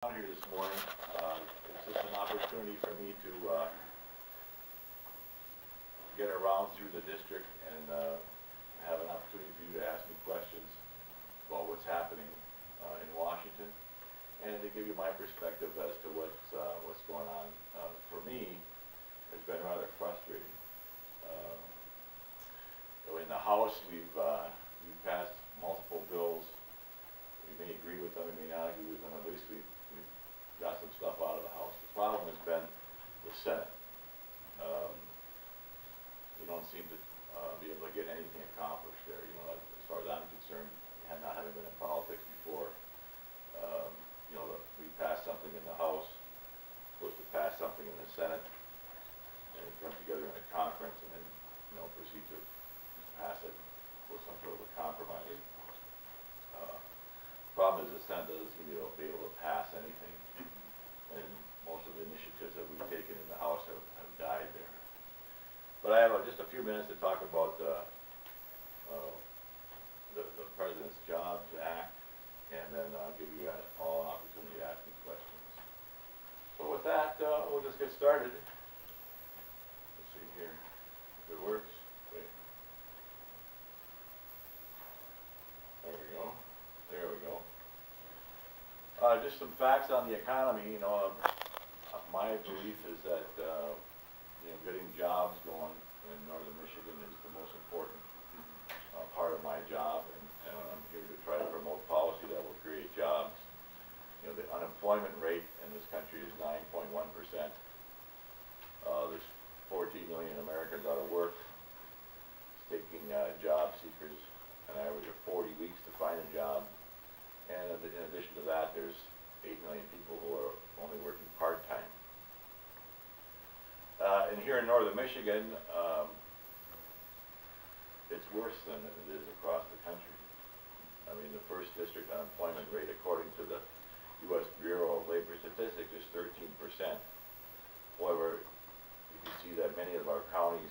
Down here this morning. It's just an opportunity for me to get around through the district and have an opportunity for you to ask me questions about what's happening in Washington, and to give you my perspective as to what's going on. For me, it's been rather frustrating. In the House, we've passed multiple bills. We may agree with them, we may not agree with them. At least we've got some stuff out of the House. The problem has been the Senate. We don't seem to be able to get anything accomplished there. You know, as far as I'm concerned, not having been in politics before, we pass something in the House, supposed to pass something in the Senate, and come together in a conference, and then proceed to pass it with some sort of a compromise. Problem is the Senate doesn't seem to be able to pass anything, and most of the initiatives that we've taken in the House have died there. But I have just a few minutes to talk about the President's Jobs Act, and then I'll give you all an opportunity to ask me questions. So with that, we'll just get started. Let's see here if it works. Wait. There we go. There we go. Just some facts on the economy. My belief is that getting jobs going in northern Michigan is the most important part of my job, and I'm here to try to promote policy that will create jobs. The unemployment rate in this country is 9.1%. There's 14 million Americans out of work. It's taking job seekers an average of 40 weeks to find a job. And in addition to that, there's 8 million people who are only working part-time. And here in northern Michigan, it's worse than it is across the country. I mean, the first district unemployment rate, according to the U.S. Bureau of Labor Statistics, is 13%. However, you can see that many of our counties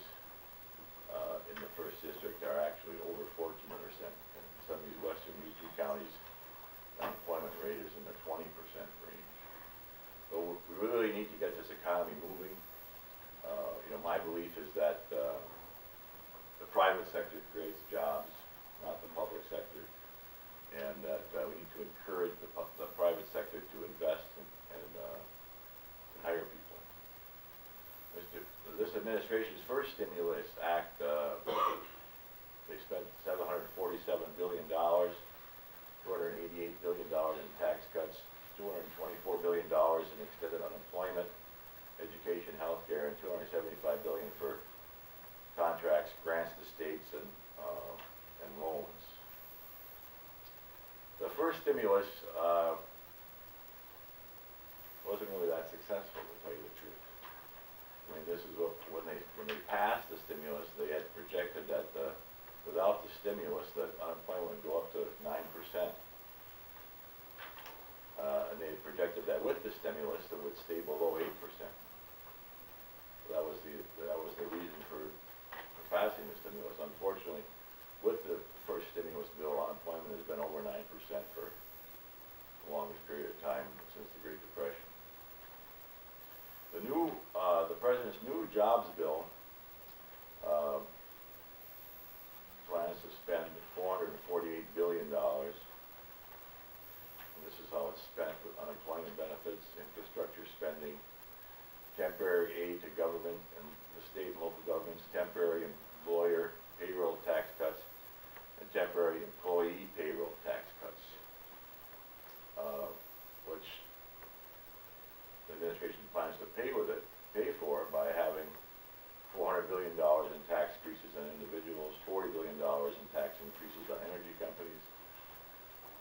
in the first district are actually over 14%. And some of these western UP counties, unemployment rate is in the 20% range. So we really need to get this economy moving. My belief is that the private sector creates jobs, not the public sector, and that we need to encourage the private sector to invest and hire people. This administration's first stimulus act, they spent $747 billion. $288 billion in tax cuts, $224 billion in extended unemployment, education, healthcare, and $275 billion for contracts, grants to states, and loans. The first stimulus wasn't really that successful, to tell you the truth. I mean, this is when they passed the stimulus, they had projected that without the stimulus, that unemployment would go up to 9%. And they projected that with the stimulus, it would stay below 8%. So that was the reason for passing the stimulus. Unfortunately, with the first stimulus bill, unemployment has been over 9% for the longest period of time since the Great Depression. The President's new jobs bill plans to spend $448 billion. And this is how it's spent: with unemployment benefits, infrastructure spending, temporary aid to government and the state and local governments, temporary employer payroll tax cuts, and temporary employee payroll tax cuts, which the administration plans to pay for by having $400 billion in tax increases on individuals, $40 billion in tax increases on energy companies,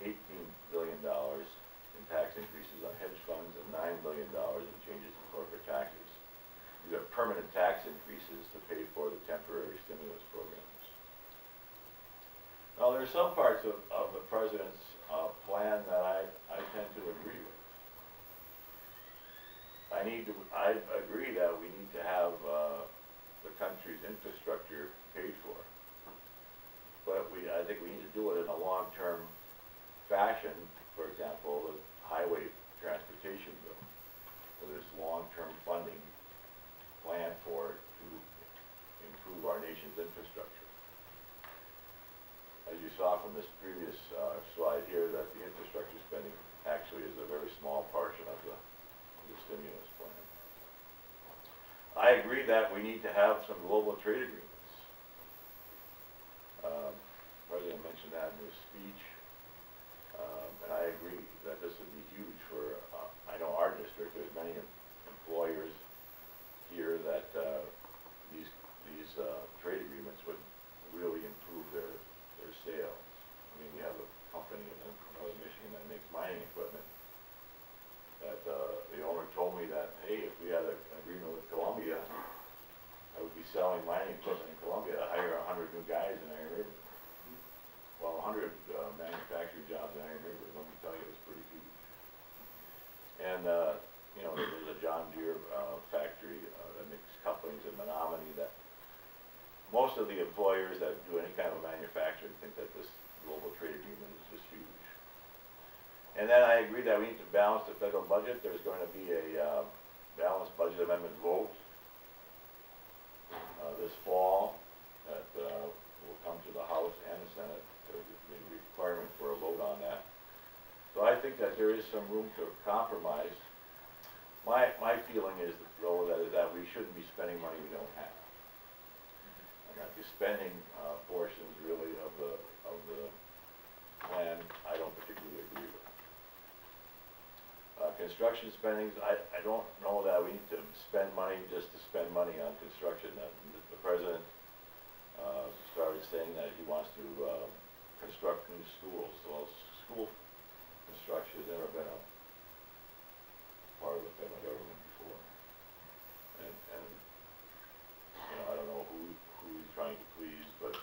$18 billion in tax increases on hedge funds, and $9 billion in changes in corporate taxes. These are permanent tax increases to pay for the temporary stimulus programs. Now, there are some parts of the President's plan that I tend to agree with. I agree that we need to have the country's infrastructure paid for, but I think we need to do it in a long-term fashion. For example, the highway transportation off on this previous slide here that the infrastructure spending actually is a very small portion of the stimulus plan. I agree that we need to have some global trade agreements. The President mentioned that in his speech, and I agree that this would be huge for, I know our district, there's many employers here that these trade agreements would really improve their sales. I mean, we have a company in northern Michigan that makes mining equipment that the owner told me that, hey, if we had an agreement with Columbia, I would be selling mining equipment in Columbia to hire 100 new guys in Iron River. Well, 100 manufacturing jobs in Iron River, let me tell you, is pretty huge. And, you know, there's a John Deere factory that makes couplings in Menominee that most of the employers that do any kind of manufacturing think that this global trade agreement is just huge. And then I agree that we need to balance the federal budget. There's going to be a balanced budget amendment vote this fall that will come to the House and the Senate. There's a requirement for a vote on that. So I think that there is some room to compromise. My feeling is, though, that we shouldn't be spending money we don't have. And that the spending portions really of the plan, I don't particularly agree with. Construction spendings, I don't know that we need to spend money just to spend money on construction. The President started saying that he wants to construct new schools. So school construction has never been a part of the federal government before. And you know, I don't know who he's trying to please, but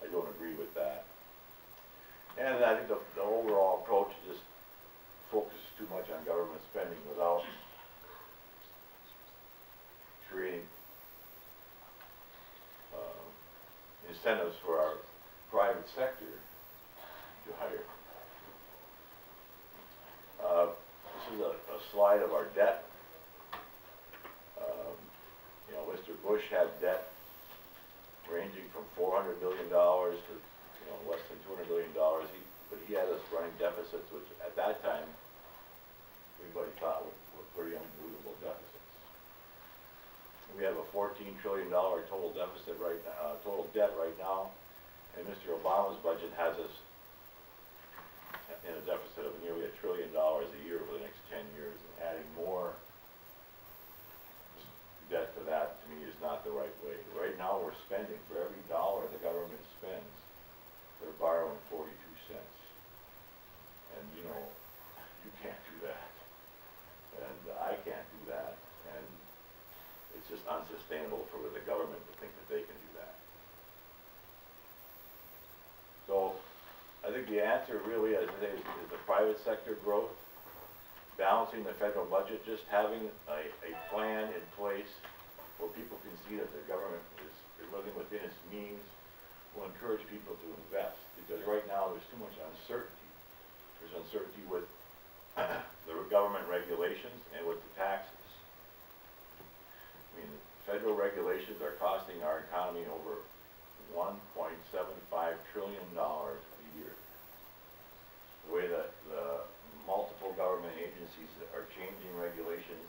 I don't agree with that. And I think the overall approach just focuses too much on government spending without creating incentives for our private sector to hire. This is a slide of our debt. You know, Mr. Bush had debt ranging from $400 billion to less than $200 billion. But he had us running deficits, which at that time everybody thought were pretty unbelievable deficits. We have a $14 trillion total deficit right now, total debt right now, and Mr. Obama's budget has us in a deficit of nearly $1 trillion a year for the next 10 years, and adding more debt to that, to me, is not the right way. Right now we're spending, for every dollar the government spends, they're borrowing 42 cents. And you know, you can't do that. And I can't do that. And it's just unsustainable for the government to think that they can do that. So I think the answer really, as I say, is the private sector growth, balancing the federal budget, just having a plan in place where people can see that the government is living within its means, will encourage people to invest. Because right now there's too much uncertainty. There's uncertainty with the government regulations and with the taxes. I mean, federal regulations are costing our economy over $1.75 trillion a year. The way that the multiple government agencies are changing regulations,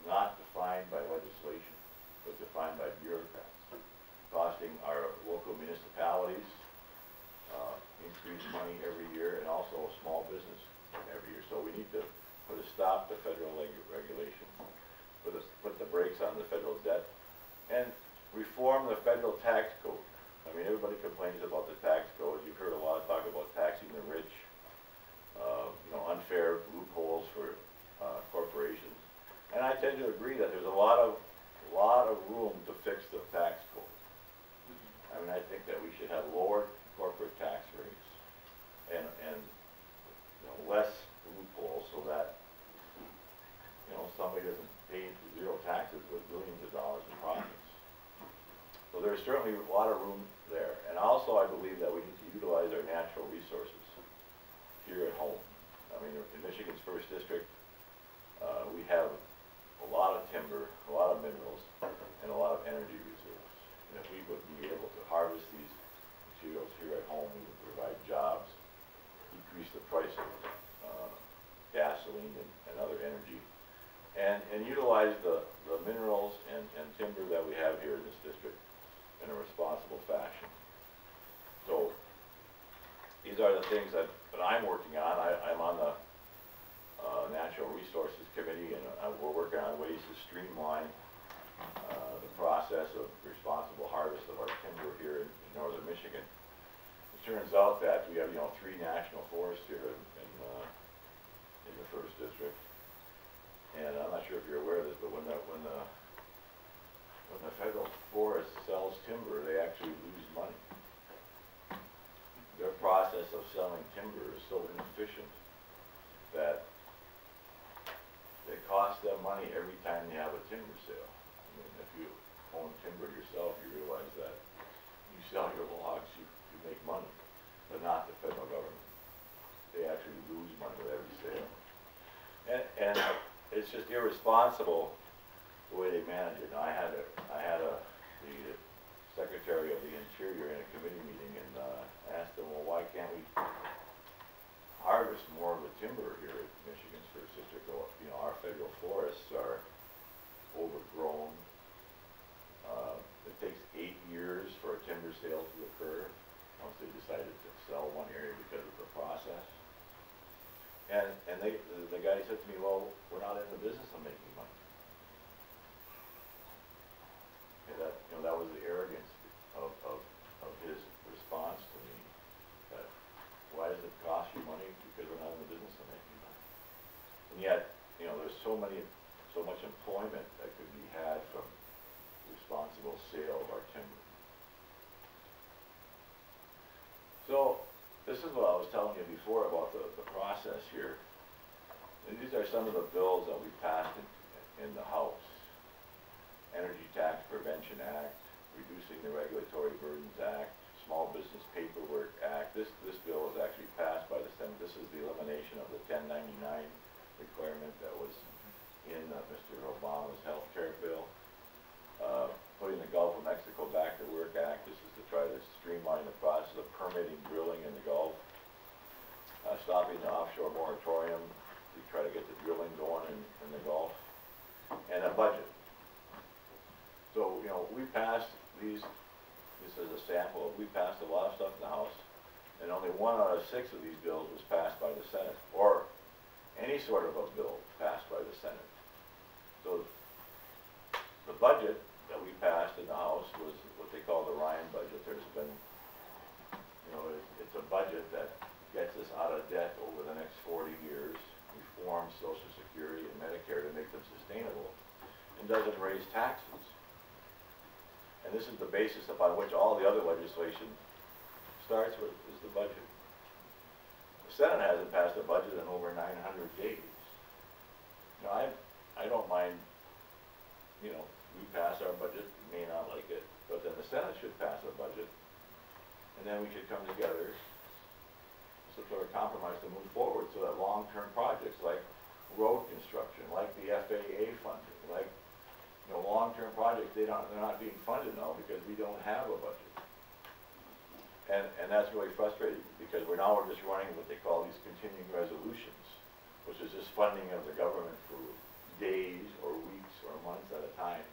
not defined by legislation, but defined by bureaucrats, costing our local municipalities increased money every year, and also small business every year. So we need to put a stop to federal regulation, put the brakes on the federal debt, and reform the federal tax code. I mean, everybody complains about the tax code. You've heard a lot of talk about taxing the rich, unfair loopholes for corporations. And I tend to agree that there's a lot of room to fix the tax code. I mean, I think that we should have lower corporate tax rates and less loopholes, so that somebody doesn't pay zero taxes with billions of dollars in profits. So there's certainly a lot of room there. And also I believe that we need to utilize our natural resources here at home. I mean, in Michigan's 1st District, we have a lot of timber, a lot of minerals, and a lot of energy reserves. And if we would be able to harvest these and utilize the minerals and timber that we have here in this district in a responsible fashion. So these are the things that I'm working on. I'm on the Natural Resources Committee, and we're working on ways to streamline the process of responsible harvest of our timber here in northern Michigan. It turns out that we have, 3 national forests here in the first district. And I'm not sure if you're aware of this, but when the federal forest sells timber, they actually lose money. Their process of selling timber is so inefficient that it costs them money every time they have a timber sale. I mean, if you own timber yourself, you realize that you sell your logs, you make money, but not the federal government. They actually lose money with every sale. And it's just irresponsible the way they manage it. Now, I had the Secretary of the Interior in a committee meeting, and asked them, well, why can't we harvest more of the timber here at Michigan's First District? Our federal forests are overgrown. It takes 8 years for a timber sale to occur once they decided to sell one area because of the process. And the guy said to me, well, we're not in the business of making money. And that was the arrogance of his response to me. That why does it cost you money? Because we're not in the business of making money. And yet, there's so much employment that could be had from responsible sale of our timber. So this is what I was telling you before about the process here. And these are some of the bills that we passed in the House. Energy Tax Prevention Act, Reducing the Regulatory Burdens Act, Small Business Paperwork Act. This bill was actually passed by the Senate. This is the elimination of the 1099 requirement that was in Mr. Obama's health care bill. Putting the Gulf of Mexico Back to Work Act. This is to try to streamline the process of permitting drilling in the Gulf. Stopping the offshore moratorium to try to get the drilling going in the Gulf. And a budget. So, we passed these, this is a sample, we passed a lot of stuff in the House, and only 1 out of 6 of these bills was passed by the Senate, or any sort of a bill passed by the Senate. So, the budget that we passed in the House was what they call the Ryan budget. There's been, it's a budget that gets us out of debt over the next 40 years, reforms Social Security and Medicare to make them sustainable, and doesn't raise taxes. And this is the basis upon which all the other legislation starts with, is the budget. The Senate hasn't passed a budget in over 900 days. I don't mind, we pass our budget, we may not like it, but then the Senate should pass a budget, and then we should come together, some sort of compromise to move forward so that long-term projects like road construction, like the FAA funding, like long-term projects, they're not being funded now because we don't have a budget. And that's really frustrating because we're just running what they call these continuing resolutions, which is just funding of the government for days or weeks or months at a time,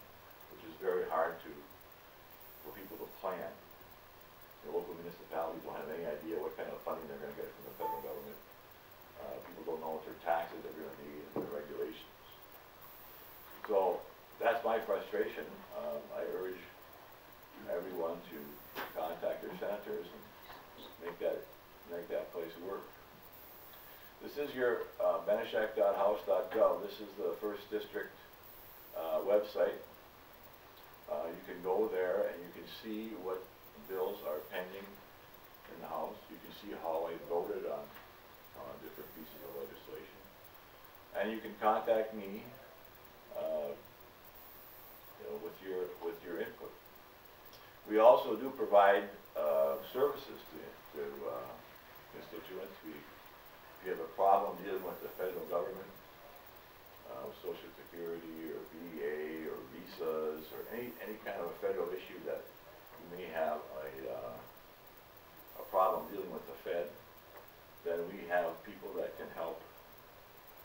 which is very hard for people to plan. The local municipalities don't have any idea what kind of funding they're going to get from the federal government. People don't know what their taxes are going to be and their regulations. So that's my frustration. I urge everyone to contact their senators and make that place work. This is your benishek.house.gov. This is the First District website. You can go there and you can see what bills are pending in the House. You can see how I voted on different pieces of legislation. And you can contact me with your input. We also do provide services to constituents. If you have a problem dealing with the federal government, Social Security or VA or visas or any kind of a federal issue that you may have a problem dealing with the Fed, then we have people that can help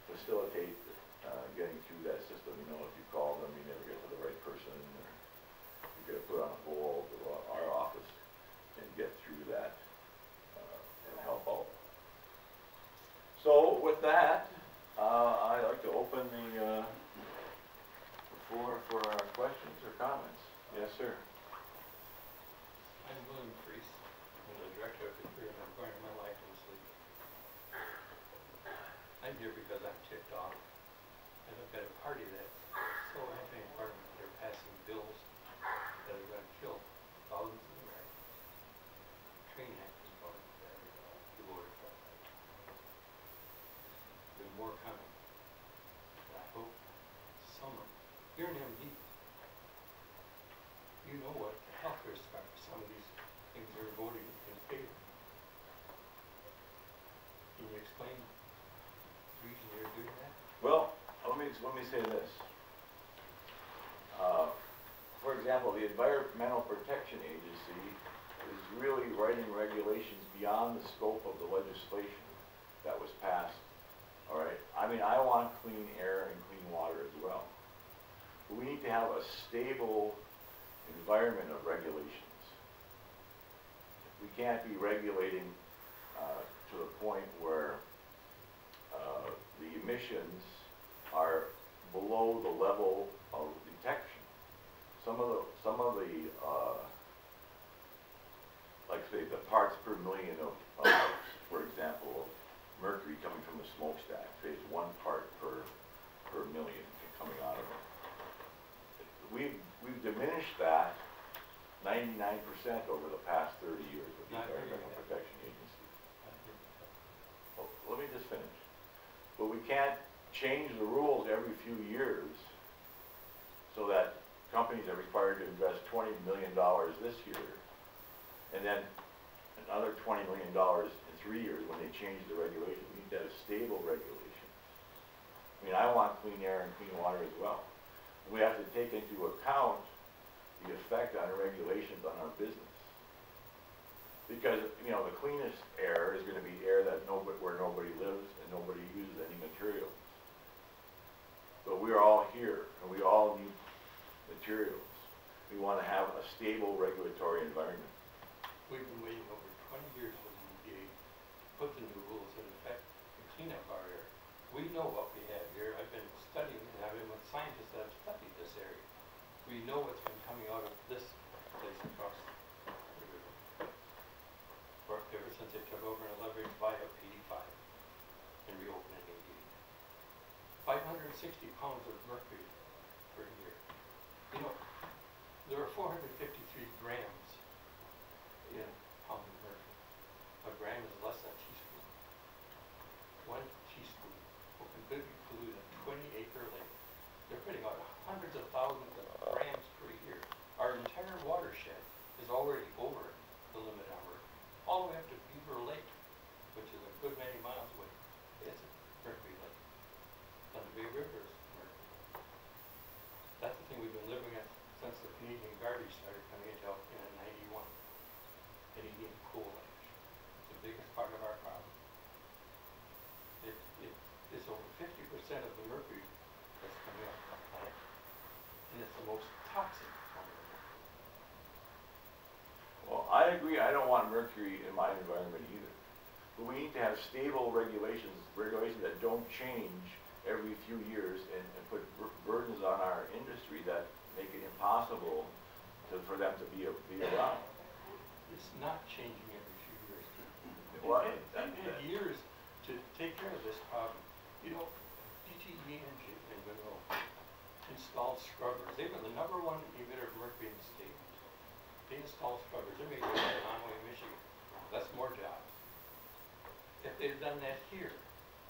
facilitate getting through that system. that, I'd like to open the floor for questions or comments. Yes, sir. I'm William Priest. I'm the director of the Career and I'm going to my life in sleep. I'm here because I'm ticked off. And I've got a party that's so anti-environment, they're passing bills that are going to kill thousands of Americans. Train Act is going to be voted for. There's more coming. And I hope someone, you're an MD, you know what the health risks are for some of these things you're voting in favor. Can you explain the reason you're doing that? Well, let me say this. For example, the Environmental Protection Agency is really writing regulations beyond the scope of the legislation that was passed. All right. I mean, I want clean air and clean water as well. But we need to have a stable environment of regulations. We can't be regulating to the point where the emissions are below the level of detection. Some of the like say the parts per million of for example, of mercury coming from the smokestack, say it's 1 part per million coming out of it. We've diminished that 99% over the past 30 years with the Environmental Protection Agency. Well, let me just finish. But we can't change the rules every few years so that companies are required to invest $20 million this year and then another $20 million in 3 years when they change the regulations. We need to have stable regulations. I mean, I want clean air and clean water as well. We have to take into account the effect on regulations on our business. Because, you know, the cleanest air is going to be air that where nobody lives and nobody uses any materials. But we're all here and we all need materials. We want to have a stable regulatory environment. We've been waiting over 20 years for the EPA to put the new rules in effect to clean up our air. We know what we have here. I've been studying and I've been with scientists that have studied this area. We know what's been coming out of this place across the river. Ever since they took over and leveraged by up 85 and reopened in 88. 560 pounds of mercury per year. You know, there are 453 grams in pound of mercury. A gram is less than a teaspoon. 1 teaspoon will completely pollute a 20-acre lake. They're putting out hundreds of thousands of grams per year. Our entire watershed is already over the limit on mercury. All the way up to Beaver Lake, which is a good many miles away, it's a mercury lake. And the Big River is mercury. That's the thing we've been living at since the Canadian garbage started coming into Alpena in 91. Canadian coal ash. It's the biggest part of our problem. It's over 50% of the mercury that's coming up on the planet. And it's the most toxic form of mercury. Well, I agree. I don't want mercury in my environment either. But we need to have stable regulations that don't change every few years and put burdens on our industry that make it impossible for them to be around. It's not changing every few years. Well, it had years to take care of this problem. You know, DTE and Monroe installed scrubbers. They were the #1 emitter of mercury in the state. They installed scrubbers. They're making that in Conway, Michigan. That's more jobs. If they'd done that here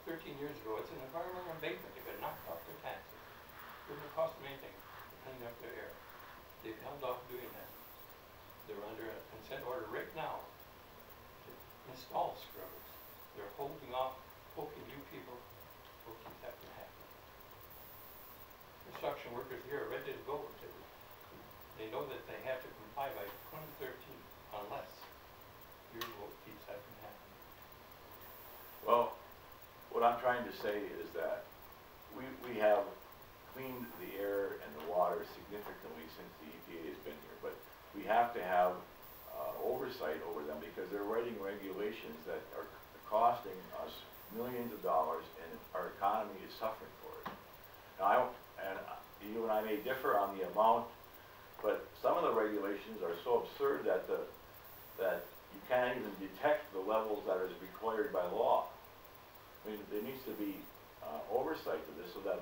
13 years ago, it's an environmental abatement. They could knock off their taxes. It wouldn't have cost them anything to clean up their air. They've held off doing that. They're under a consent order right now to install scrubbers. They're holding off, hoping you people will keep that from happening. Construction workers here are ready to go. They know that they have to comply by 2013 unless your vote keeps that from happening. Well, what I'm trying to say is that we have cleaned the air and the water significantly since the EPA has been here, but we have to have oversight over them because they're writing regulations that are costing us millions of dollars, and our economy is suffering for it. Now, you and I may differ on the amount, but some of the regulations are so absurd that you can't even detect the levels that is required by law. I mean, there needs to be oversight to this so that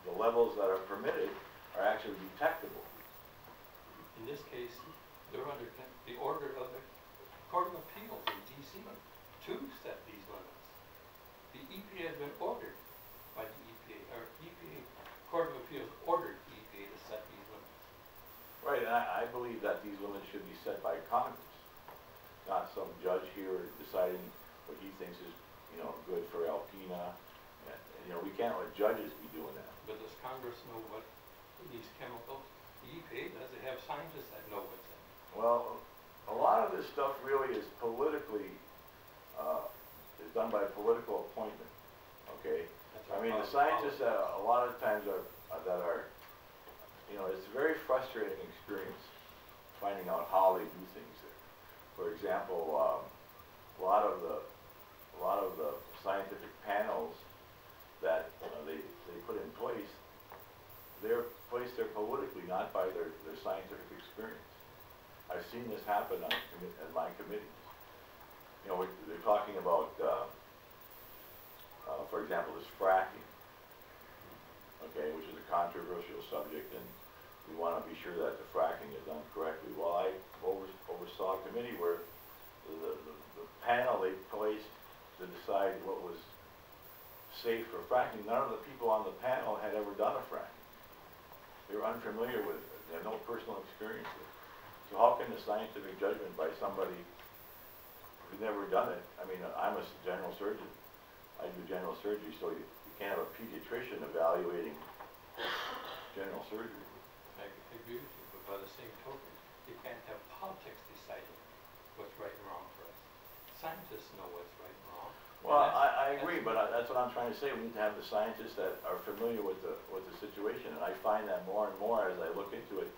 the levels that are permitted are actually detectable. In this case, they're under the order of the Court of Appeals in D.C. to set these limits. The EPA has been ordered by the EPA, or EPA, Court of Appeals ordered EPA to set these limits. Right, and I believe that these limits should be set by Congress, not some judge here deciding what he thinks is, good for Alpena. And, we can't let judges be doing that. But does Congress know what these chemicals? The EPA does. They have scientists that know what's in. Well, a lot of this stuff really is politically, is done by political appointment, okay? I mean, the scientists that a lot of times it's a very frustrating experience finding out how they do things there. For example, a lot of the scientific panels that they put in place, they're placed there politically, not by their scientific experience. I've seen this happen in my committees. They're talking about, for example, this fracking, okay, which is a controversial subject, and we want to be sure that the fracking is done correctly. Well, I oversaw a committee where the panel they placed to decide what was safe for fracking, none of the people on the panel had ever done a fracking. They were unfamiliar with it. They had no personal experience with it. So how can the scientific judgment by somebody who's never done it? I mean, I'm a general surgeon. I do general surgery, so you can't have a pediatrician evaluating general surgery. I agree with you, but by the same token, you can't have politics deciding what's right and wrong for us. Scientists know what's right and wrong. Well, I agree, but that's what I'm trying to say. We need to have the scientists that are familiar with the situation, and I find that more and more as I look into it,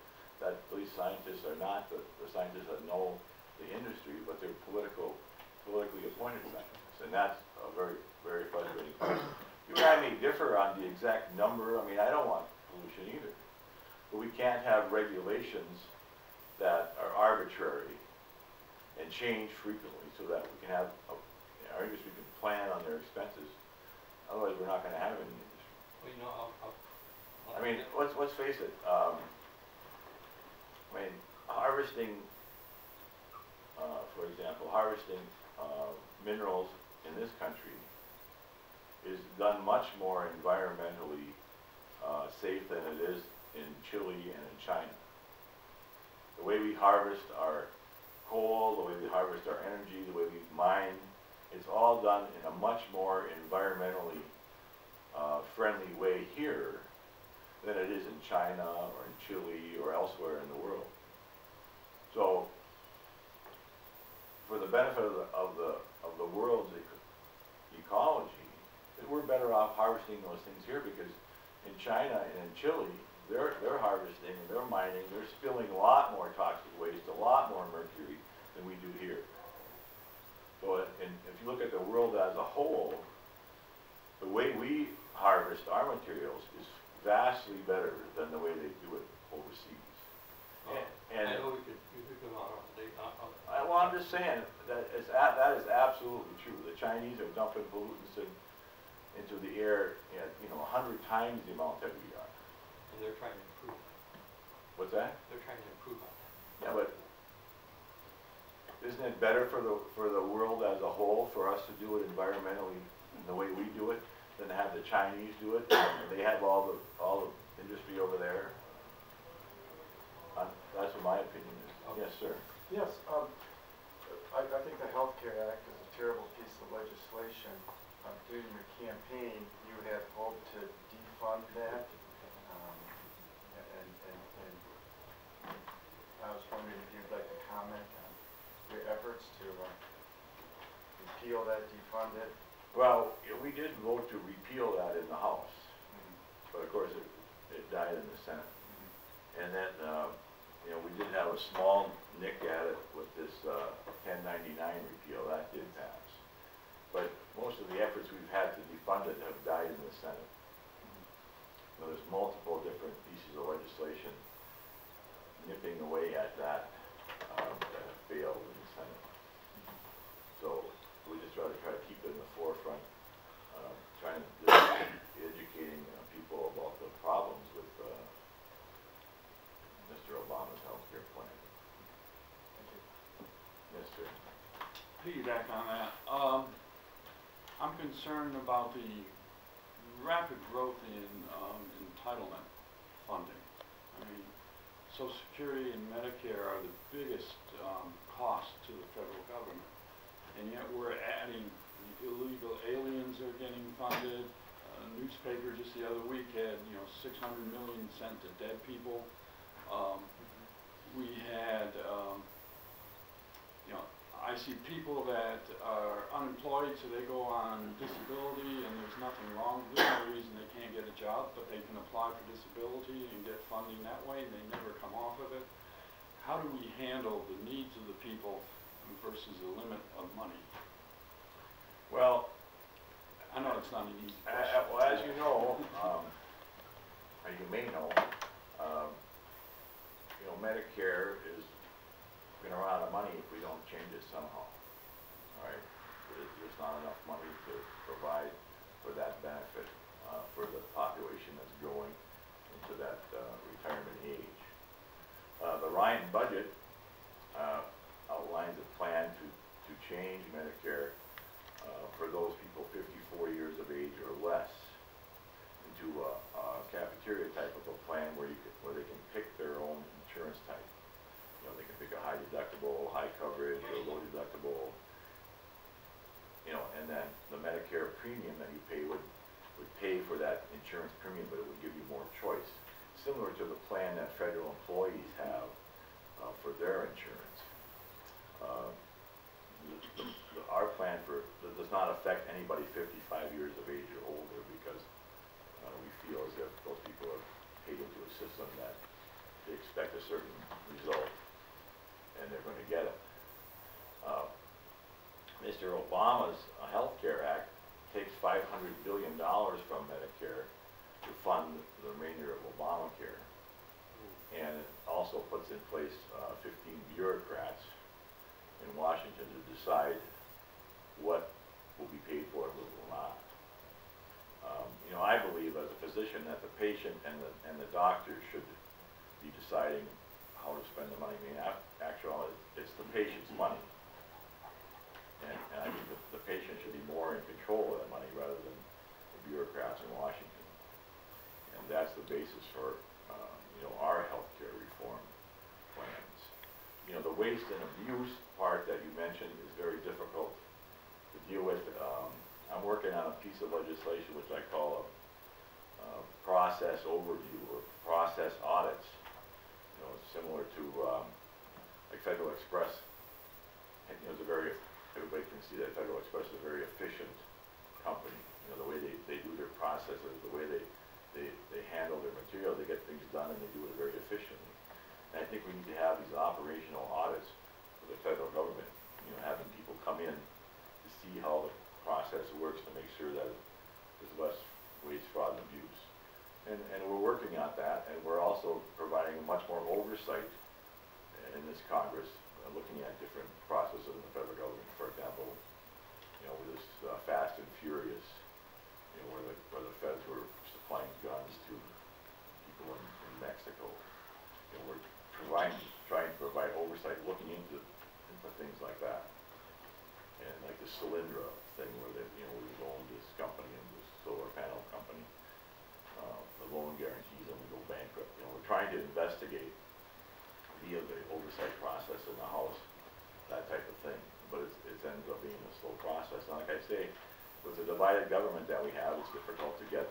that these scientists are not the scientists that know the industry, but they're politically appointed scientists, and that's a very, very frustrating point. You and I may differ on the exact number. I mean, I don't want pollution either, but we can't have regulations that are arbitrary and change frequently so that we can have our industry can plan on their expenses. Otherwise, we're not going to have any industry. Well, I mean, let's face it. I mean, harvesting, for example, minerals in this country is done much more environmentally safe than it is in Chile and in China. The way we harvest our coal, the way we harvest our energy, the way we mine, it's all done in a much more environmentally friendly way here than it is in China or in Chile or elsewhere in the world. So, for the benefit of the world's ecology, we're better off harvesting those things here, because in China and in Chile, they're harvesting and they're mining, they're spilling a lot more toxic waste, a lot more mercury than we do here. So, if you look at the world as a whole, the way we harvest our materials is vastly better than the way they do it overseas. I know we could go on all day. Well, I'm just saying that that is absolutely true. The Chinese are dumping pollutants into the air at 100 times the amount that we are. And they're trying to improve. What's that? They're trying to improve on that. Yeah, but isn't it better for the world as a whole for us to do it environmentally in the way we do it than to have the Chinese do it? They have all the industry over there. That's what my opinion is. Okay. Yes, sir. Yes, I think the Healthcare Act is a terrible piece of legislation. During your campaign, you had hoped to defund that, and I was wondering if you'd like to comment on your efforts to repeal that, defund it. Well, we did vote to repeal that in the House, but of course it died in the Senate. And then, we did have a small nick at it with this 1099 repeal. That did pass. But most of the efforts we've had in the Senate. So there's multiple different pieces of legislation nipping away at that that have failed in the Senate. So we just try to keep it in the forefront, trying to educating people about the problems with Mr. Obama's health care plan. Thank you. Yes, sir. Piggyback on that. I'm concerned about the rapid growth in entitlement funding. I mean, Social Security and Medicare are the biggest costs to the federal government, and yet we're adding illegal aliens are getting funded. Newspaper just the other week had 600 million sent to dead people. We had I see people that are unemployed, so they go on disability, and there's nothing wrong. There's no reason they can't get a job, but they can apply for disability and get funding that way, and they never come off of it. How do we handle the needs of the people versus the limit of money? Well, I know it's not an easy question. well, as you know, or you may know, Medicare is going to run out of money if we don't change it somehow. All right, there's not enough money to provide for that benefit for the population that's growing into that retirement age. The Ryan budget outlines a plan to change Medicare for those people 54 years of age or less into a cafeteria type of a plan where they can pick their own insurance type. They can pick a high deductible, high coverage, or low deductible. And then the Medicare premium that you pay would pay for that insurance premium, but it would give you more choice, similar to the plan that federal employees have for their insurance. Our plan does not affect anybody 55 years of age or older, because we feel as if those people are paid into a system that they expect a certain result, and they're going to get it. Mr. Obama's Health Care Act takes $500 billion from Medicare to fund the remainder of Obamacare, and it also puts in place 15 bureaucrats in Washington to decide what will be paid for and what will not. I believe as a physician that the patient and the doctor should be deciding how to spend the money. I mean, after all, it's the patient's money. And I think the patient should be more in control of that money rather than the bureaucrats in Washington. And that's the basis for, our healthcare reform plans. The waste and abuse part that you mentioned is very difficult to deal with. I'm working on a piece of legislation which I call a process overview or process audits. Similar to like Federal Express. And, everybody can see that Federal Express is a very efficient company. The way they do their processes, the way they handle their material, they get things done and they do it very efficiently. And I think we need to have these operational audits for the federal government, having people come in to see how the process works to make sure that there's less waste, fraud, and abuse. And we're working on that, and we're also providing much more oversight in this Congress, looking at different processes in the federal government. For example, with this Fast and Furious, where the feds were supplying guns to people in Mexico. We're trying to provide oversight, looking into things like that, and like the Solyndra thing, where we loaned this company and this solar panel company the loan guarantees, and we go bankrupt. We're trying to investigate via the oversight process in the House, that type of thing. But it ends up being a slow process. And like I say, with the divided government that we have, it's difficult to get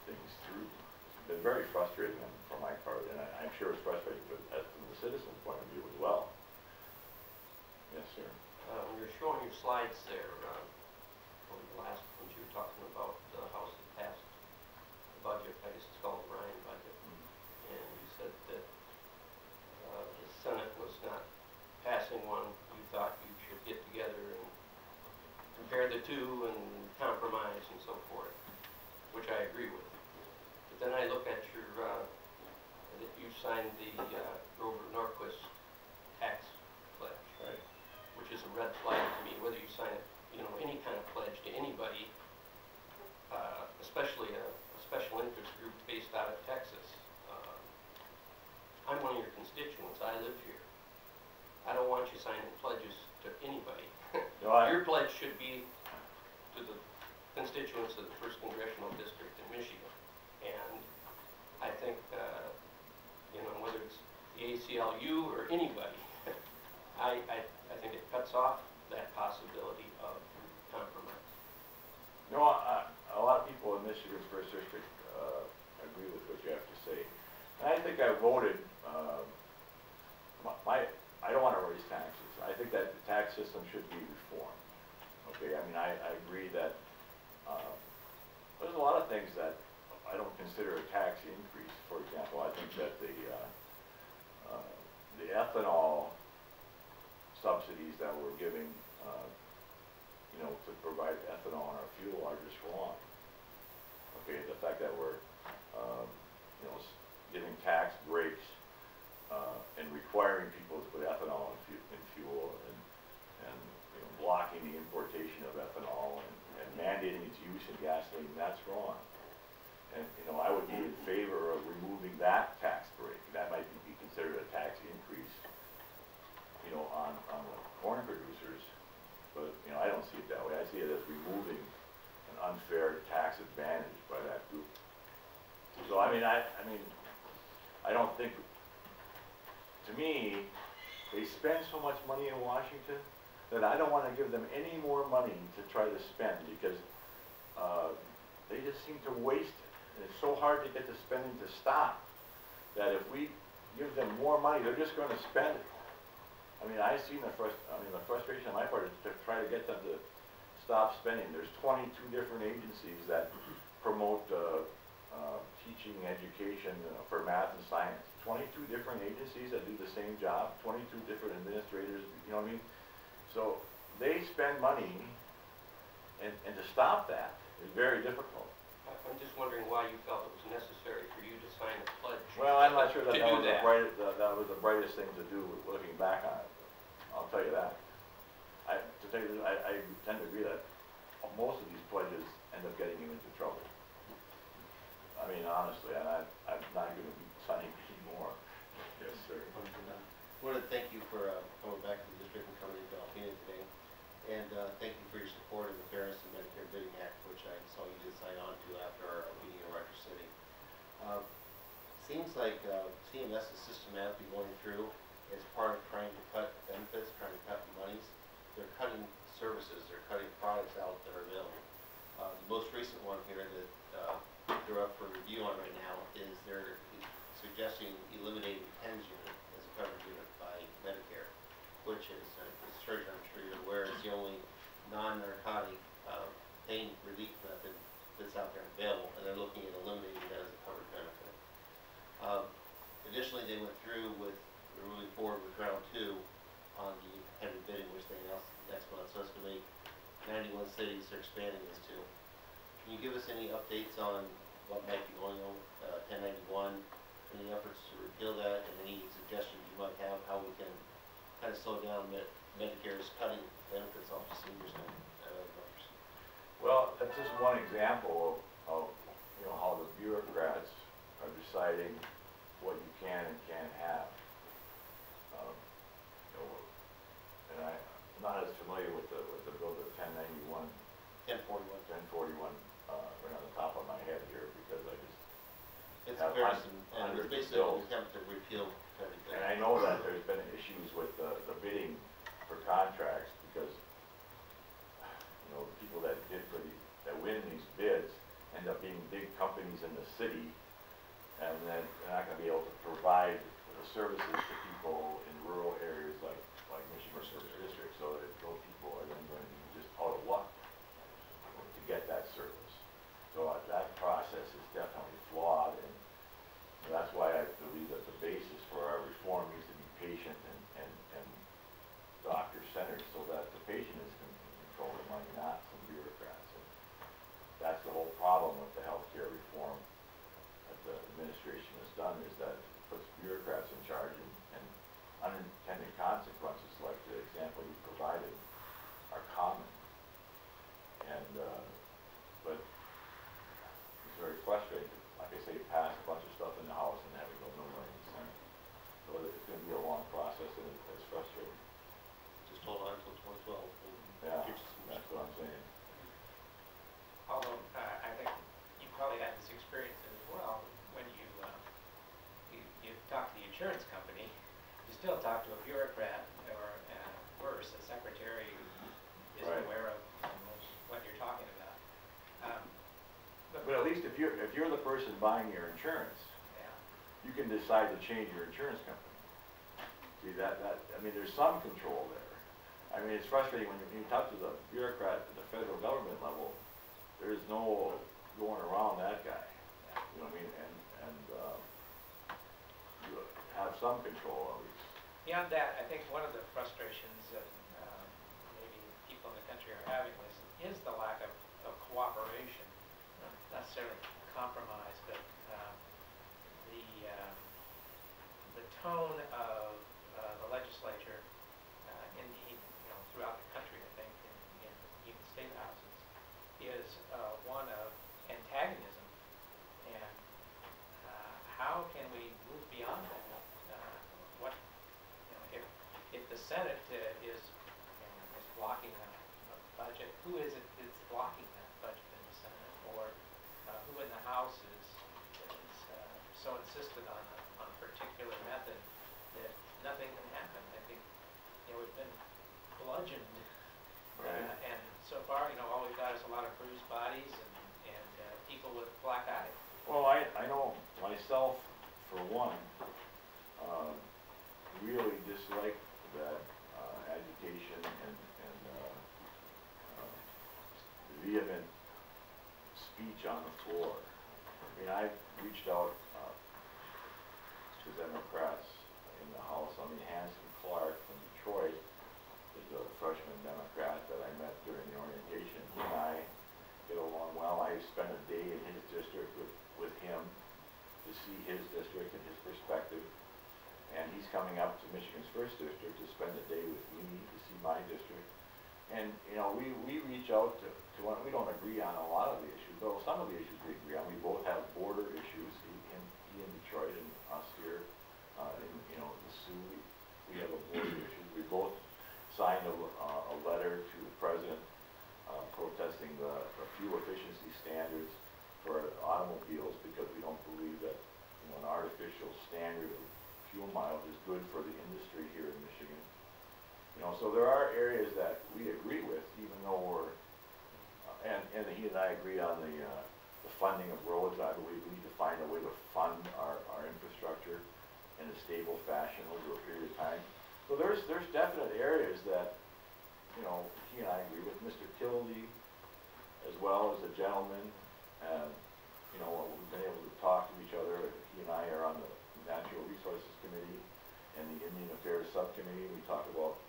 things through. It's been very frustrating for my part, and I'm sure it's frustrating from the citizen's point of view as well. Yes, sir. You're showing your slides there from the last ones you were talking about the House that passed the budget. I guess it's called the Ryan budget. And you said that the Senate was not passing one. You thought you should get together and compare the two and compromise and so forth. signed the Grover Norquist tax pledge, Right. which is a red flag to me, whether you sign it, you know, any kind of pledge to anybody, especially a special interest group based out of Texas. I'm one of your constituents. I live here. I don't want you signing pledges to anybody. No, Your pledge should be to the constituents of the 1st Congressional District in Michigan. And I think, you know, whether it's the ACLU or anybody, I think it cuts off that possibility of compromise. No, a lot of people in Michigan's 1st District agree with what you have to say. And I think I voted, I don't want to raise taxes. I think that the tax system should be reformed. Okay, I mean, I agree that there's a lot of things that I don't consider a tax increase. For example, I think that the ethanol subsidies that we're giving, you know, to provide ethanol in our fuel are just wrong. Okay, the fact that we're, you know, giving tax breaks and requiring people to put ethanol in fuel and you know, blocking the importation of ethanol and mandating its use in gasoline, that's wrong. And, you know, I would be in favor of removing that tax break. That might be considered a tax increase, you know, on the corn producers. But, you know, I don't see it that way. I see it as removing an unfair tax advantage by that group. So, I mean, I don't think, to me, they spend so much money in Washington that I don't want to give them any more money to try to spend because they just seem to waste it. And it's so hard to get the spending to stop that if we give them more money, they're just going to spend it. I mean, I've seen the frustration on my part is to try to get them to stop spending. There's 22 different agencies that promote teaching education for math and science. 22 different agencies that do the same job, 22 different administrators, you know what I mean? So they spend money, and to stop that is very difficult. I'm just wondering why you felt it was necessary for you to sign a pledge. Well, I'm not sure that to do that was the brightest thing to do looking back on it. I'll tell you that. I tend to agree that most of these pledges end up getting you into trouble. I mean, honestly, and I'm not going to be signing any more. Yes, sir. I want to thank you for coming back to the district and coming into Alpena today. And thank you for your support of the Fairness in Medicare Bidding Act, which I saw you did sign on to after our meeting in Rutgers City. Seems like CMS is systematically going through as part of trying to cut benefits, trying to cut monies. They're cutting services, they're cutting products out that are available. The most recent one here that they're up for review on right now is they're suggesting eliminating PENS unit as a coverage unit by Medicare, which is, as surgeon I'm sure you're aware, is the only non-narcotic pain relief method that's out there available, and they're looking at eliminating that as a covered benefit. Additionally, they went through with moving forward with round 2 on the heavy bidding, which they announced next month, so it's going to make 91 cities they're expanding this to. Can you give us any updates on what might be going on with 1091, any efforts to repeal that, and any suggestions you might have how we can kind of slow down Medicare's cutting benefits off to seniors and others? Well, that's just one example of you know, how the bureaucrats are deciding what you can and can't have. You know, and I'm not as familiar with the bill, the 1091. 1041, right on the top of my head here, because I just It's have comparison, and it's basically an bills. attempt to repeal everything. And I know that there's been issues with the bidding for contracts because, you know, the people that bid for these, that win these bids end up being big companies in the city, and then they're not going to be able to provide the services to people in rural areas like Michigan First District, so that those people are then going to be just out of luck to get that service. So that process is definitely flawed, and that's why I believe that the basis for our reform needs to be patient and doctor-centered, so that the patient is in control of the money, not some bureaucrats. And that's the whole problem with the healthcare reform that the administration has done, is that it puts bureaucrats frustrating, like I say, pass a bunch of stuff in the House and have it go nowhere in the Senate. So it's gonna be a long process and it's frustrating. Just hold on until 2012. Yeah, that's what I'm saying. Although, I think you probably had this experience as well, when you talk to the insurance company, you still talk to a bureaucrat, or worse, a secretary who isn't Right. aware of what you're talking about. But at least if you're the person buying your insurance, Yeah, you can decide to change your insurance company. See, I mean, there's some control there. I mean, it's frustrating when you talk to the bureaucrat at the federal government level, there's no going around that guy. You know what I mean? And you have some control at least. beyond that, I think one of the frustrations that maybe people in the country are having is the lack of cooperation, not necessarily compromise, but the tone of the legislature throughout the country, I think, in even state houses, is one of antagonism. And how can we move beyond that? If the Senate is blocking a budget, who is it that's blocking that budget in the Senate? Or who in the House is so insistent on a particular method that nothing can happen? I think, we've been bludgeoned. Right. And so far, all we've got is a lot of bruised bodies and people with black eyes. Well, I know myself, for one, really dislike that agitation and vehement speech on the floor. I mean, I reached out to Democrats in the House. I mean, Hanson Clark from Detroit is a freshman Democrat that I met during the orientation. He and I get along well. I spent a day in his district with him to see his district and his perspective. And he's coming up to Michigan's 1st District to spend a day with me to see my district. And, we reach out to we don't agree on a lot of the issues, though some of the issues we agree on. We both have border issues, he in Detroit and us here in, the Sioux. We have a border issue. We both signed a letter to the president protesting the fuel efficiency standards for automobiles because we don't believe that, an artificial standard of fuel mileage is good for the industry here in Michigan. So there are areas that we agree with, even though we're, and he and I agree on the funding of roads. I believe we need to find a way to fund our infrastructure in a stable fashion over a period of time. So there's definite areas that, he and I agree with. Mr. Kildee, as well as a gentleman, and, we've been able to talk to each other. He and I are on the Natural Resources Committee and the Indian Affairs Subcommittee. We talk about,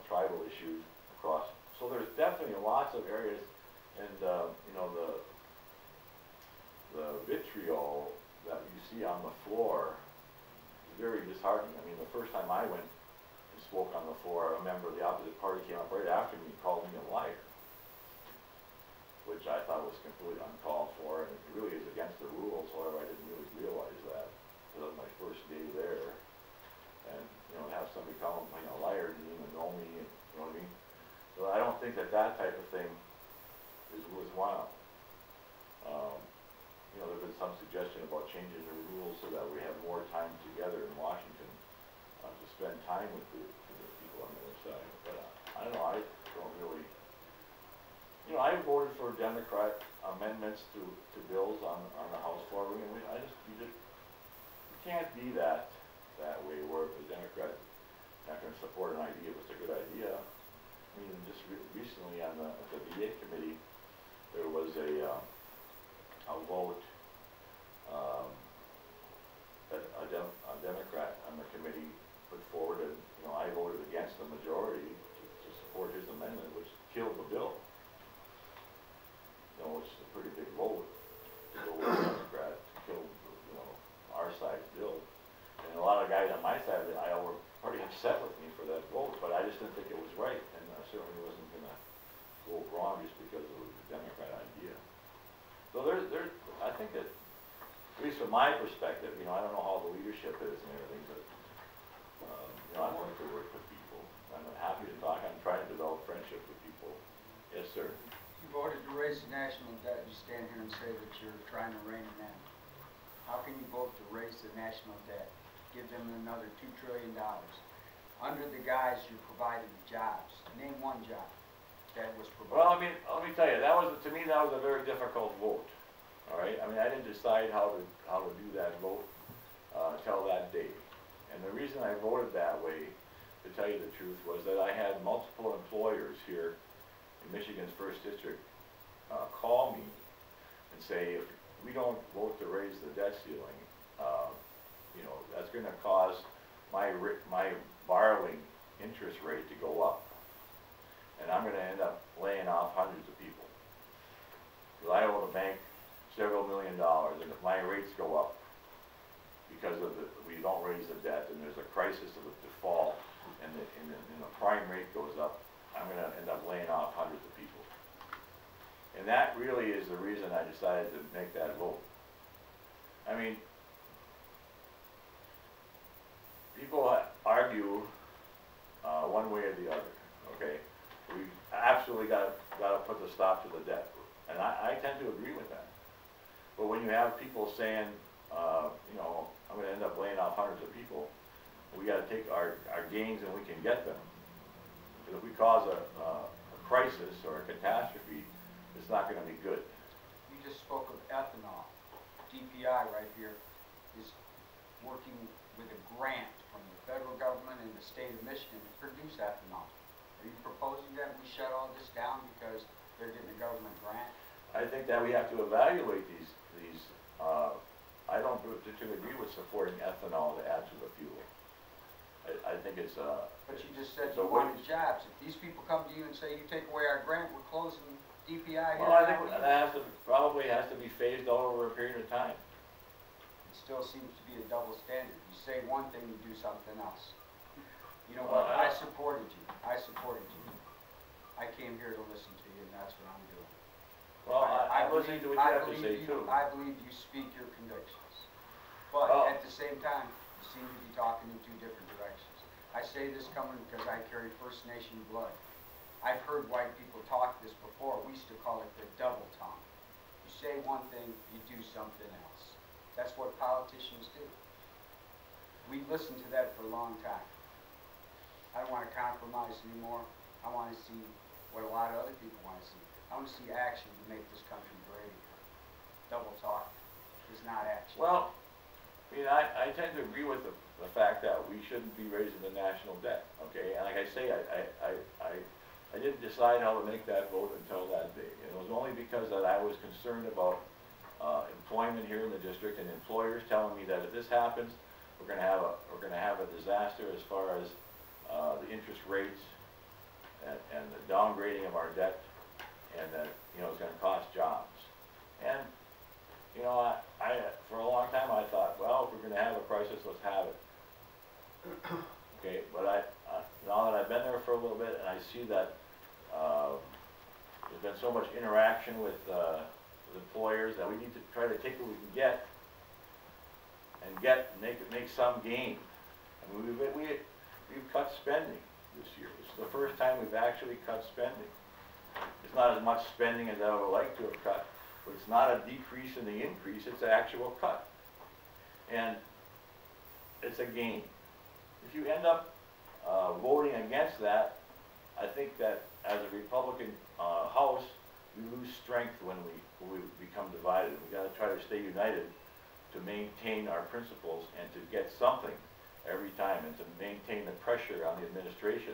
tribal issues across. So there's definitely lots of areas, and, the vitriol that you see on the floor is very disheartening. I mean, the first time I went and spoke on the floor, a member of the opposite party came up right after me and called me a liar, which I thought was completely uncalled for, and it really is against the rules. However, I didn't really realize that. It was my first day there, and have somebody call me a liar, didn't even know me, you know what I mean? So I don't think that type of thing is worthwhile. There's been some suggestion about changing the rules so that we have more time together in Washington to spend time with the people on the other side. But I don't know. I don't really. I voted for Democrat amendments to bills on the House floor. You can't be that way where if a Democrat not going to support an idea if it's a good idea. I mean, just recently at the VA committee, there was a vote that a Democrat on the committee put forward, and I voted against the majority to support his amendment, which killed the bill. Which is a pretty big vote to go with a Democrat to kill, our side's bill. And a lot of guys on my side of the aisle were pretty upset with me for that vote, but I just didn't think it was right, and I certainly wasn't going to vote wrong just because it was a Democrat idea. I think that, at least from my perspective, you know, I don't know how the leadership is and everything, but, you know, I want to work with people. I'm happy to talk. I'm trying to develop friendship with people. Yes, sir. You voted to raise the national debt. You stand here and say that you're trying to rein it in. How can you vote to raise the national debt? Give them another $2 trillion. Under the guise you're providing jobs. Name one job that was provided. Well, I mean, let me tell you, that was, to me, that was a very difficult vote. All right? I mean, I didn't decide how to do that vote until that day. And the reason I voted that way, to tell you the truth, was that I had multiple employers here in Michigan's 1st District call me and say, if we don't vote to raise the debt ceiling, you know, that's going to cause my borrowing interest rate to go up. And I'm going to end up laying off hundreds of people. Because I owe the bank several $1 million, and if my rates go up because of we don't raise the debt, and there's a crisis of a default, and the prime rate goes up, I'm going to end up laying off hundreds of people. And that really is the reason I decided to make that vote. I mean, people argue one way or the other, okay? We absolutely got to put the stop to the debt. And I tend to agree with that. But when you have people saying, you know, I'm going to end up laying off hundreds of people, we got to take our gains and we can get them. Because if we cause a crisis or a catastrophe, it's not going to be good. You just spoke of ethanol. DPI right here is working with a grant from the federal government and the state of Michigan to produce ethanol. Are you proposing that we shut all this down because they're getting a government grant? I think that we have to evaluate these I don't particularly agree with supporting ethanol to add to the fuel. I think it's But you just said it's a you wanted waste. jobs. If these people come to you and say, you take away our grant, we're closing DPI here. Well, I think now, that probably has to be phased out over a period of time. It still seems to be a double standard. You say one thing, you do something else. You know Well, what? I supported you. I supported you. I came here to listen to you, and that's what I'm doing. Well, I'm listening to what you have to say too. I believe you speak your convictions. But Well, at the same time, you seem to be talking in two different directions. I say this coming because I carry First Nation blood. I've heard white people talk this before. We used to call it the double tongue. You say one thing, you do something else. That's what politicians do. We listened to that for a long time. I don't want to compromise anymore. I want to see what a lot of other people want to see. I want to see action to make this country great again. Double talk is not action. Well, I mean, I tend to agree with the fact that we shouldn't be raising the national debt, okay? And like I say, I didn't decide how to make that vote until that day. And it was only because that I was concerned about employment here in the district and employers telling me that if this happens, we're going to have a disaster as far as the interest rates and the downgrading of our debt, and that, you know, it's going to cost jobs. And, you know, I for a long time I thought, well, if we're going to have a crisis, let's have it. Okay, but now that I've been there for a little bit and I see that there's been so much interaction with employers that we need to try to take what we can get and make some gain. I mean, we've cut spending this year. This is the first time we've actually cut spending. It's not as much spending as I would like to have cut, but it's not a decrease in the increase, it's an actual cut. And it's a gain. If you end up voting against that, I think that as a Republican House, we lose strength when we become divided. We've got to try to stay united to maintain our principles and to get something every time, and to maintain the pressure on the administration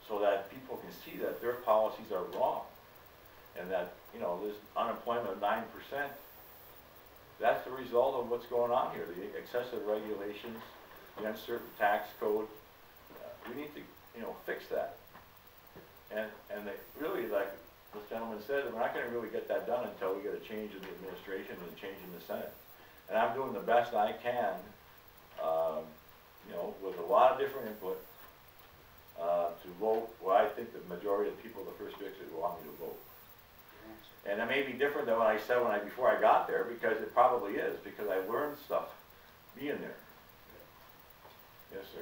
so that people can see that their policies are wrong, and that, you know, this unemployment of 9%, that's the result of what's going on here, the excessive regulations, the uncertain tax code. We need to, you know, fix that. And they really, like this gentleman said, we're not going to really get that done until we get a change in the administration and a change in the Senate. And I'm doing the best I can, you know, with a lot of different input, to vote what I think the majority of people of the First District want me to vote. And it may be different than what I said before I got there, because it probably is, because I learned stuff being there. Yes, sir.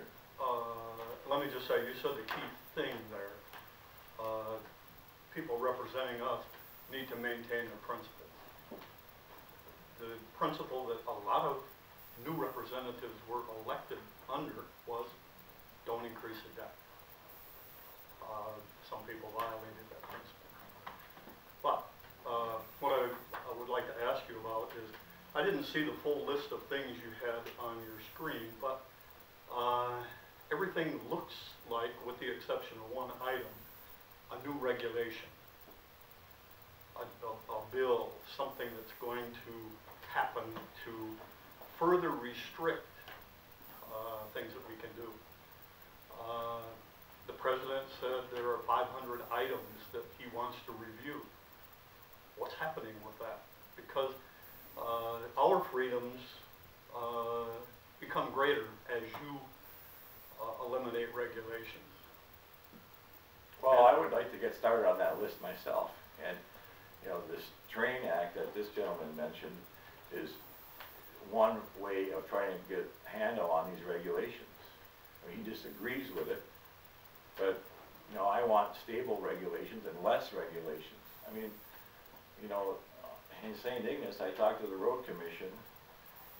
Let me just say, you said the key thing there. People representing us need to maintain their principles. The principle that a lot of new representatives were elected under was don't increase the debt. Some people violated that principle. But what I would like to ask you about is, I didn't see the full list of things you had on your screen, but everything looks like, with the exception of one item, a new regulation, a bill, something that's going to happen to further restrict things that we can do. The president said there are 500 items that he wants to review. What's happening with that? Because our freedoms become greater as you eliminate regulations. Well, I would like to get started on that list myself. And, you know, this Train Act that this gentleman mentioned is one way of trying to get a handle on these regulations. I mean, he disagrees with it, but, you know, I want stable regulations and less regulations. I mean, you know, in St. Ignace, I talked to the road commission,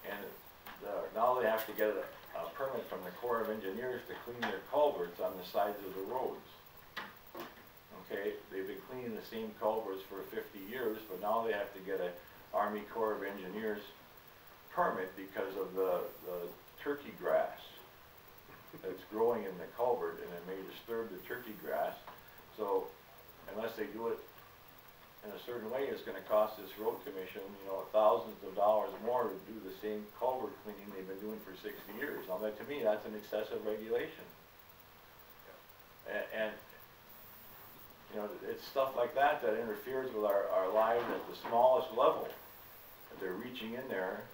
and now they have to get a permit from the Corps of Engineers to clean their culverts on the sides of the roads. Okay, they've been cleaning the same culverts for 50 years, but now they have to get a Army Corps of Engineers permit because of the turkey grass that's growing in the culvert, and it may disturb the turkey grass. So unless they do it in a certain way, it's going to cost this road commission, you know, thousands of dollars more to do the same culvert cleaning they've been doing for 60 years. Now, that, to me, that's an excessive regulation. And you know, it's stuff like that that interferes with our lives at the smallest level. They're reaching in there,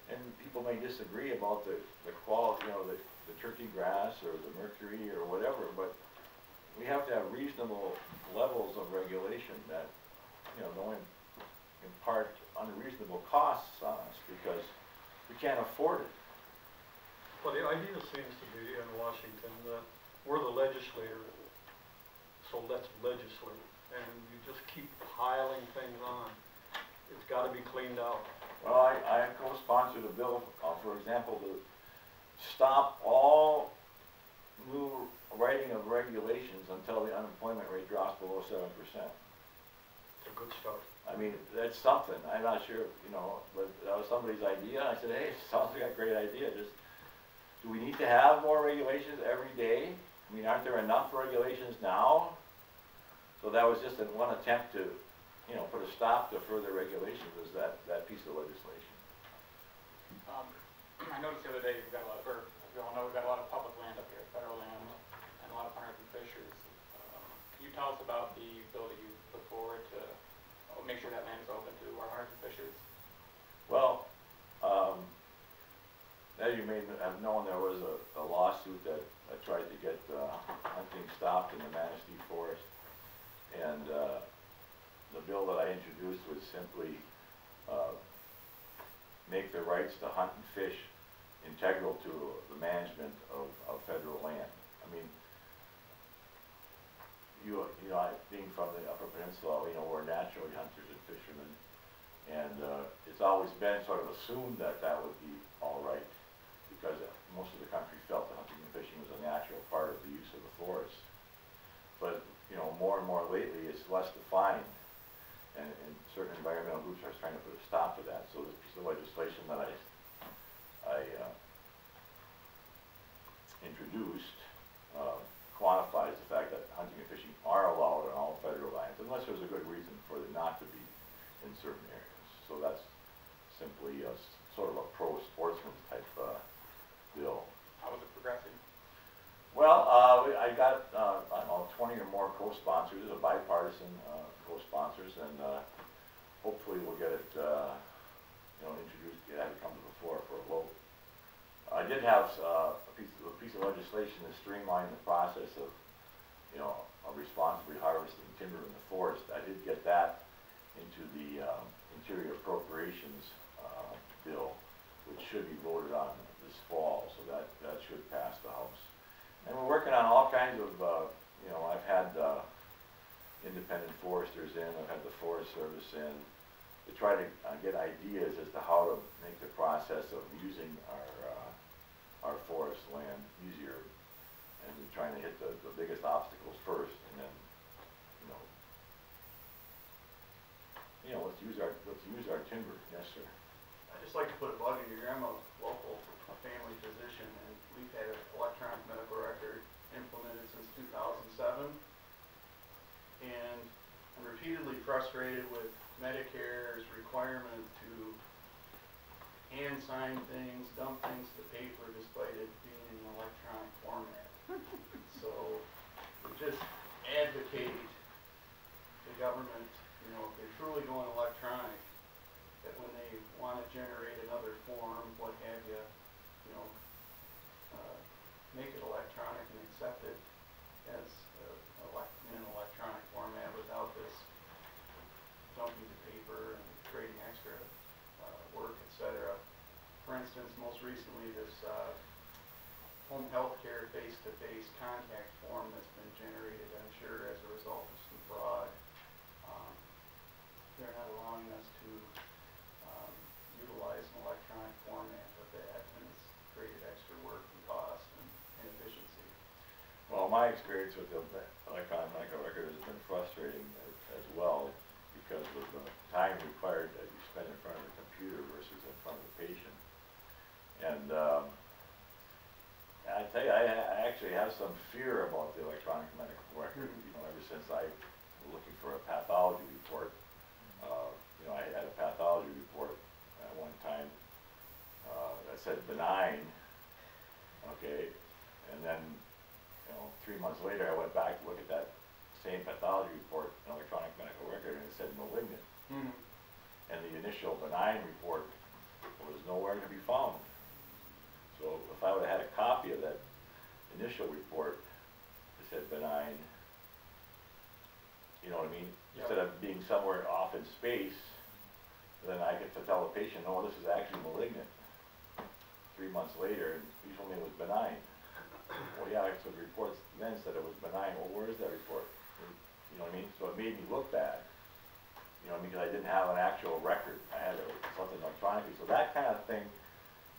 and people may disagree about the quality, you know, the turkey grass or the mercury or whatever, but we have to have reasonable levels of regulation that, you know, don't impart unreasonable costs on us, because we can't afford it. Well, the idea seems to be in Washington that we're the legislator, so let's legislate, and you just keep piling things on. It's got to be cleaned out. Well, I co-sponsored a bill, for example, to stop all new writing of regulations until the unemployment rate drops below 7%. It's a good start. I mean, that's something. I'm not sure, you know, but that was somebody's idea. I said, hey, sounds like a great idea. Just, do we need to have more regulations every day? I mean, aren't there enough regulations now? So that was just one attempt to, you know, put a stop to further regulations, was that piece of legislation. I noticed the other day, we've got a lot of, or as we all know, we've got a lot of public land up here, federal land, and a lot of hunters and fishers. Can you tell us about the bill that you put forward to make sure that land is open to our hunters and fishers? Well, as you may have known, there was a lawsuit that tried to get hunting stopped in the Manistee Forest, and the bill that I introduced would simply make the rights to hunt and fish integral to the management of federal land. I mean, you know, being from the Upper Peninsula, you know, we're naturally hunters and fishermen, and it's always been sort of assumed that that would be all right, because most of the country felt that hunting and fishing was a natural part of the use of the forest. But, you know, more and more lately, it's less defined, and certain environmental groups are trying to put a stop to that. So this piece of legislation that I introduced quantifies the fact that hunting and fishing are allowed on all federal lands, unless there's a good reason for it not to be in certain areas. So that's simply a sort of a pro-sportsman type bill. How was it progressing? Well, I got, I don't know, 20 or more co-sponsors, a bipartisan co-sponsors, and hopefully we'll get it, you know, introduced, have it come to the floor for a vote. I did have a piece of legislation to streamline the process of, you know, responsibly harvesting timber in the forest. I did get that into into the Interior Appropriations bill, which should be voted on this fall, so that should pass the House. And we're working on all kinds of, you know, I've had independent foresters in, I've had the Forest Service in, to try to get ideas as to how to make the process of using our forest land easier, and we're trying to hit the biggest obstacles first, and then, let's use our timber. Yes, sir. I'd just like to put a bug in your ear. I'm a local family physician, and we've had an electronic medical record implemented since 2007. And I'm repeatedly frustrated with Medicare's requirement to hand sign things, dump things to paper, despite it being in an electronic format. So we just advocate the government, you know, if they're truly going electronic, that when they want to generate another form, what have you, you know, make it electronic and accept it as in an electronic format without this dumping to paper and creating extra work, etc. For instance, most recently this home health care face-to-face contact form that's been generated, I'm sure, as a result of some fraud. They're not allowing us to utilize an electronic format of that, and it's created extra work and cost and inefficiency. Well, my experience with the electronic medical record has been frustrating as well, because of the time required that you spend in front of the computer versus in front of the patient. And I tell you, I actually have some fear about the electronic medical record. You know, ever since I was looking for a pathology report, you know, I had a pathology report at one time that said benign, okay, and then, you know, 3 months later I went back to look at that same pathology report, an electronic medical record, and it said malignant. And the initial benign report was nowhere to be found. So if I would have had a copy of that initial report that said benign, you know what I mean? Yep. Instead of being somewhere off in space, then I get to tell the patient, no, this is actually malignant. 3 months later, you told me it was benign. Well, yeah, so the reports then said it was benign. Well, where is that report? You know what I mean? So it made me look bad. You know, because I didn't have an actual record. I had something electronically. So that kind of thing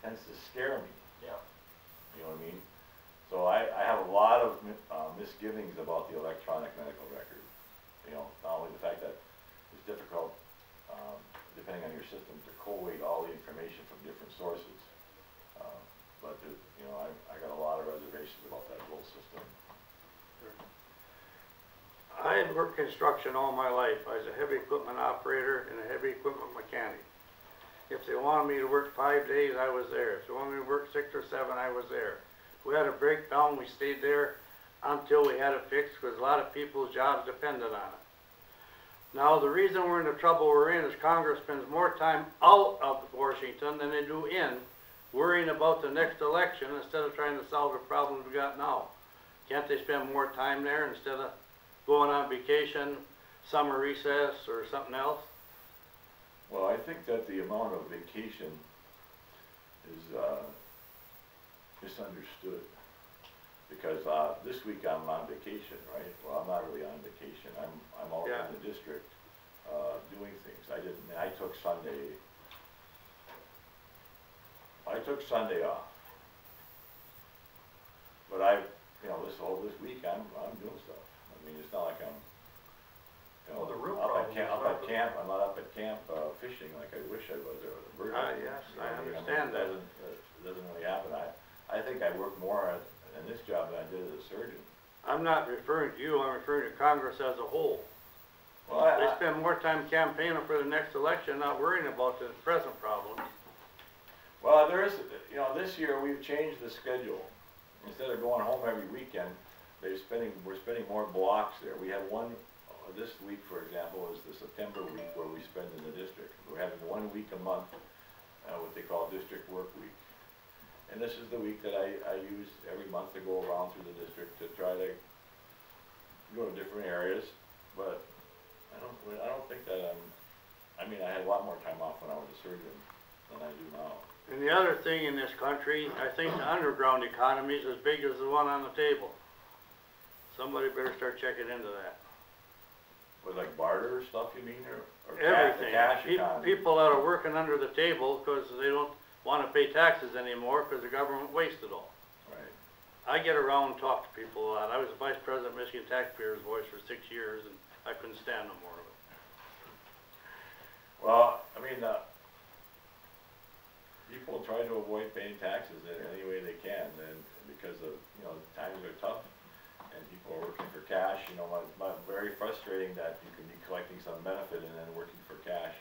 tends to scare me. Yeah. You know what I mean? So I have a lot of misgivings about the electronic medical record. You know, not only the fact that it's difficult, depending on your system, to collate all the information from different sources. But you know, I got a lot of reservations about that whole system. I had worked construction all my life. I was a heavy equipment operator and a heavy equipment mechanic. If they wanted me to work 5 days, I was there. If they wanted me to work 6 or 7, I was there. If we had a breakdown, we stayed there until we had it fixed, because a lot of people's jobs depended on it. Now, the reason we're in the trouble we're in is Congress spends more time out of Washington than they do in, worrying about the next election instead of trying to solve the problems we got now. Can't they spend more time there instead of going on vacation, summer recess, or something else? Well, I think that the amount of vacation is misunderstood. Because this week I'm on vacation, right? Well, I'm not really on vacation. I'm out in the district doing things. I took Sunday off. But this week I'm doing stuff. I mean, it's not like I'm, you know, Well, the real up problem at camp. I'm not up at camp fishing like I wish I was, or birding. Yes, You know, I mean, understand that. It doesn't really happen. I think I work more in this job than I did as a surgeon. I'm not referring to you, I'm referring to Congress as a whole. Well, They spend more time campaigning for the next election, not worrying about the present problems. Well, there is, you know, this year we've changed the schedule. Instead of going home every weekend, we're spending more blocks there. We have one, this week, for example, is the September week where we spend in the district. We're having 1 week a month, what they call district work week. And this is the week that I use every month to go around through the district to try to go to different areas. But I don't think that I'm I mean, I had a lot more time off when I was a surgeon than I do now. And the other thing in this country, I think the underground economy is as big as the one on the table. Somebody better start checking into that. With like barter stuff, you mean, or Everything. the cash economy? People that are working under the table because they don't want to pay taxes anymore because the government wastes it all. Right. I get around and talk to people a lot. I was the vice president of Michigan Taxpayers Voice for 6 years, and I couldn't stand no more of it. Well, I mean, people try to avoid paying taxes in any way they can, and because of, you know, times are tough, and people are working for cash. You know, very frustrating that you can be collecting some benefit and then working for cash.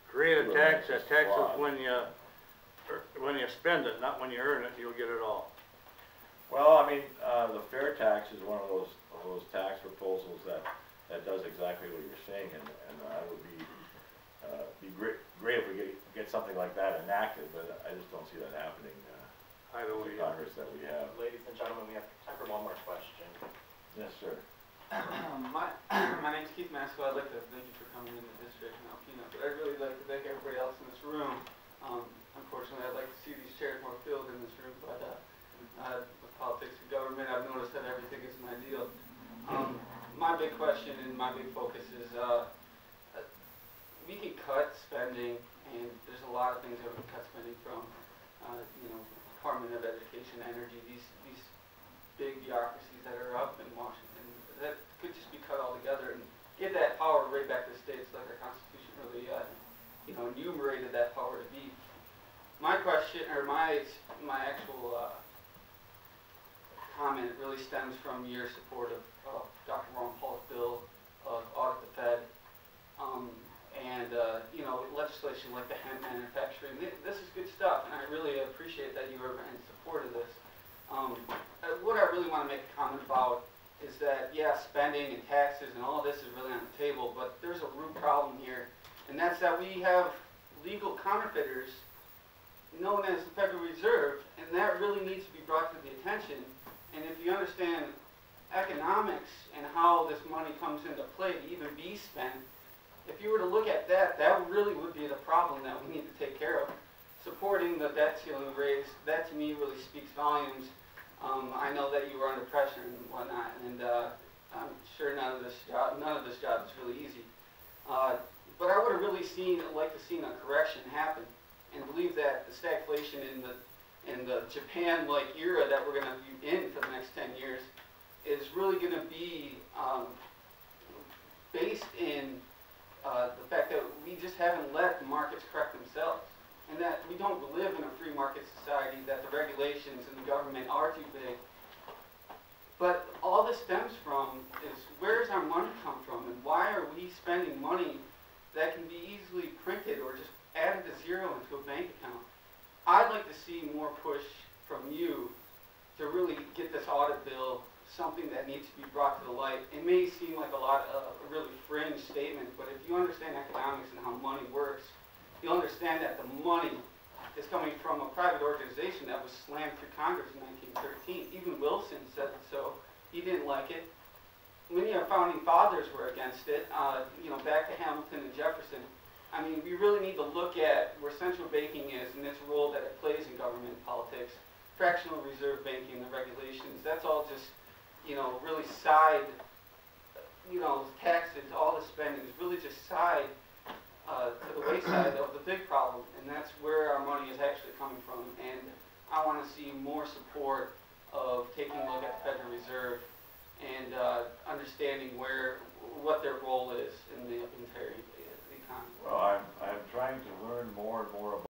Create a tax. That's That tax is flawed. when you spend it, not when you earn it. You'll get it all. Well, I mean, the fair tax is one of those tax proposals that does exactly what you're saying, and I would be great if we get something like that enacted, but I just don't see that happening. I don't with the either. Congress that we have. Ladies and gentlemen, we have time for one more question. Yes, sir. My name's Keith Maxwell. I'd like to thank you for coming in the district in Alpena, but I'd really like to thank everybody else in this room. Unfortunately, I'd like to see these chairs more filled in this room, but with politics and government, I've noticed that everything isn't ideal. My big question and my big focus is we can cut spending, and there's a lot of things that we can cut spending from, you know, Department of Education, Energy, these big bureaucracies that are up in Washington, that could just be cut all together and give that power right back to the states, like our Constitution really, you know, enumerated that power to be. My question, or my actual comment really stems from your support of Dr. Ron Paul's bill of audit the Fed, and you know, legislation like the hemp manufacturing. This is good stuff, and I really appreciate that you are in support of this. What I really want to make a comment about is that, yeah, spending and taxes and all of this is really on the table, but there's a root problem here, and that's that we have legal counterfeiters known as the Federal Reserve, and that really needs to be brought to the attention. And if you understand economics and how this money comes into play to even be spent, if you were to look at that, that really would be the problem that we need to take care of. Supporting the debt ceiling raise, that to me really speaks volumes. I know that you were under pressure and whatnot, and I'm sure none of this job is really easy. But I would have really liked to see a correction happen, and believe that the stagflation in the Japan-like era that we're going to be in for the next 10 years is really going to be based in the fact that we just haven't let the markets correct themselves, and that we don't live in a free market society, that the regulations and the government are too big. But all this stems from is, where does our money come from, and why are we spending money that can be easily printed or just added to zero into a bank account? I'd like to see more push from you to really get this audit bill something that needs to be brought to the light. It may seem like a really fringe statement, but if you understand economics and how money works, you'll understand that the money is coming from a private organization that was slammed through Congress in 1913. Even Wilson said so. He didn't like it. Many of our founding fathers were against it, you know, back to Hamilton and Jefferson. I mean, we really need to look at where central banking is and its role that it plays in government politics. Fractional reserve banking, the regulations, that's all just, you know, really side, you know, taxes, all the spending is really just side to the wayside of the big problem, and that's where our money is actually coming from. And I want to see more support of taking a look at the Federal Reserve and understanding what their role is in the entire economy. Well, I'm trying to learn more and more about